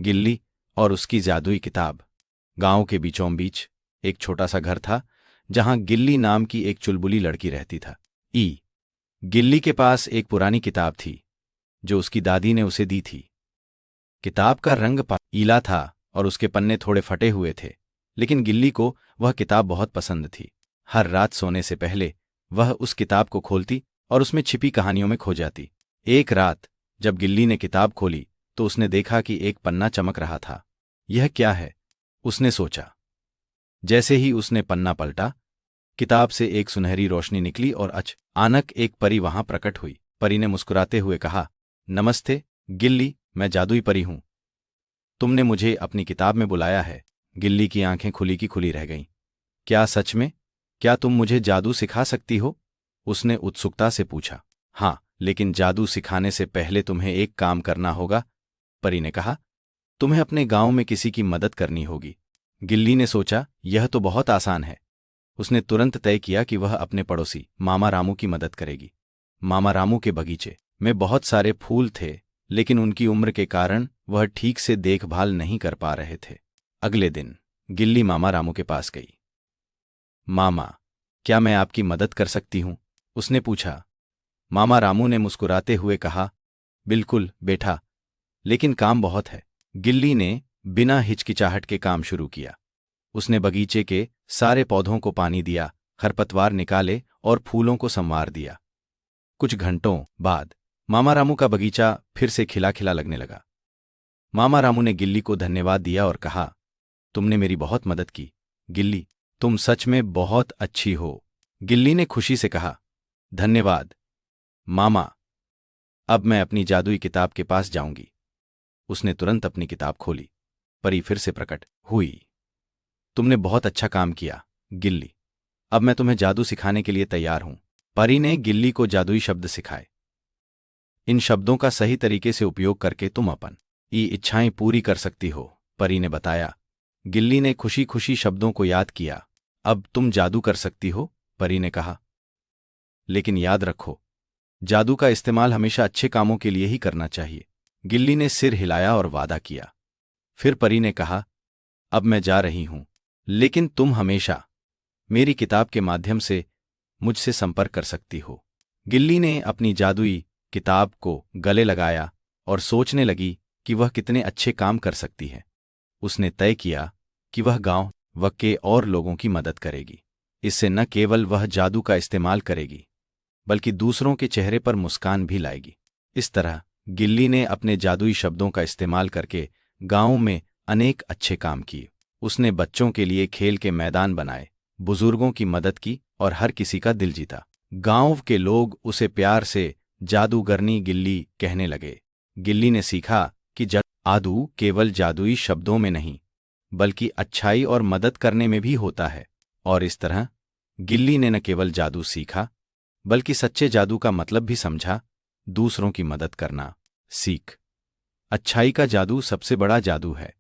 गिल्ली और उसकी जादुई किताब। गांव के बीचों बीच एक छोटा सा घर था जहां गिल्ली नाम की एक चुलबुली लड़की रहती था। गिल्ली के पास एक पुरानी किताब थी जो उसकी दादी ने उसे दी थी। किताब का रंग पीला था और उसके पन्ने थोड़े फटे हुए थे, लेकिन गिल्ली को वह किताब बहुत पसंद थी। हर रात सोने से पहले वह उस किताब को खोलती और उसमें छिपी कहानियों में खो जाती। एक रात जब गिल्ली ने किताब खोली तो उसने देखा कि एक पन्ना चमक रहा था। यह क्या है, उसने सोचा। जैसे ही उसने पन्ना पलटा, किताब से एक सुनहरी रोशनी निकली और अचानक एक परी वहां प्रकट हुई। परी ने मुस्कुराते हुए कहा, नमस्ते गिल्ली, मैं जादुई परी हूं। तुमने मुझे अपनी किताब में बुलाया है। गिल्ली की आंखें खुली की खुली रह गईं। क्या सच में? क्या तुम मुझे जादू सिखा सकती हो? उसने उत्सुकता से पूछा। हाँ, लेकिन जादू सिखाने से पहले तुम्हें एक काम करना होगा, परी ने कहा। तुम्हें अपने गांव में किसी की मदद करनी होगी। गिल्ली ने सोचा, यह तो बहुत आसान है। उसने तुरंत तय किया कि वह अपने पड़ोसी मामा रामू की मदद करेगी। मामा रामू के बगीचे में बहुत सारे फूल थे, लेकिन उनकी उम्र के कारण वह ठीक से देखभाल नहीं कर पा रहे थे। अगले दिन गिल्ली मामा रामू के पास गई। मामा, क्या मैं आपकी मदद कर सकती हूं? उसने पूछा। मामा रामू ने मुस्कुराते हुए कहा, बिल्कुल बेटा, लेकिन काम बहुत है। गिल्ली ने बिना हिचकिचाहट के काम शुरू किया। उसने बगीचे के सारे पौधों को पानी दिया, खरपतवार निकाले और फूलों को संवार दिया। कुछ घंटों बाद मामा रामू का बगीचा फिर से खिला खिला लगने लगा। मामा रामू ने गिल्ली को धन्यवाद दिया और कहा, तुमने मेरी बहुत मदद की गिल्ली, तुम सच में बहुत अच्छी हो। गिल्ली ने खुशी से कहा, धन्यवाद मामा, अब मैं अपनी जादुई किताब के पास जाऊंगी। उसने तुरंत अपनी किताब खोली। परी फिर से प्रकट हुई। तुमने बहुत अच्छा काम किया गिल्ली, अब मैं तुम्हें जादू सिखाने के लिए तैयार हूं। परी ने गिल्ली को जादुई शब्द सिखाए। इन शब्दों का सही तरीके से उपयोग करके तुम अपनी इच्छाएं पूरी कर सकती हो, परी ने बताया। गिल्ली ने खुशी खुशी शब्दों को याद किया। अब तुम जादू कर सकती हो, परी ने कहा। लेकिन याद रखो, जादू का इस्तेमाल हमेशा अच्छे कामों के लिए ही करना चाहिए। गिल्ली ने सिर हिलाया और वादा किया। फिर परी ने कहा, अब मैं जा रही हूं, लेकिन तुम हमेशा मेरी किताब के माध्यम से मुझसे संपर्क कर सकती हो। गिल्ली ने अपनी जादुई किताब को गले लगाया और सोचने लगी कि वह कितने अच्छे काम कर सकती है। उसने तय किया कि वह गांव के और लोगों की मदद करेगी। इससे न केवल वह जादू का इस्तेमाल करेगी, बल्कि दूसरों के चेहरे पर मुस्कान भी लाएगी। इस तरह गिल्ली ने अपने जादुई शब्दों का इस्तेमाल करके गांव में अनेक अच्छे काम किए। उसने बच्चों के लिए खेल के मैदान बनाए, बुजुर्गों की मदद की और हर किसी का दिल जीता। गांव के लोग उसे प्यार से जादूगरनी गिल्ली कहने लगे। गिल्ली ने सीखा कि जादू केवल जादुई शब्दों में नहीं, बल्कि अच्छाई और मदद करने में भी होता है। और इस तरह गिल्ली ने न केवल जादू सीखा, बल्कि सच्चे जादू का मतलब भी समझा, दूसरों की मदद करना सीख। अच्छाई का जादू सबसे बड़ा जादू है।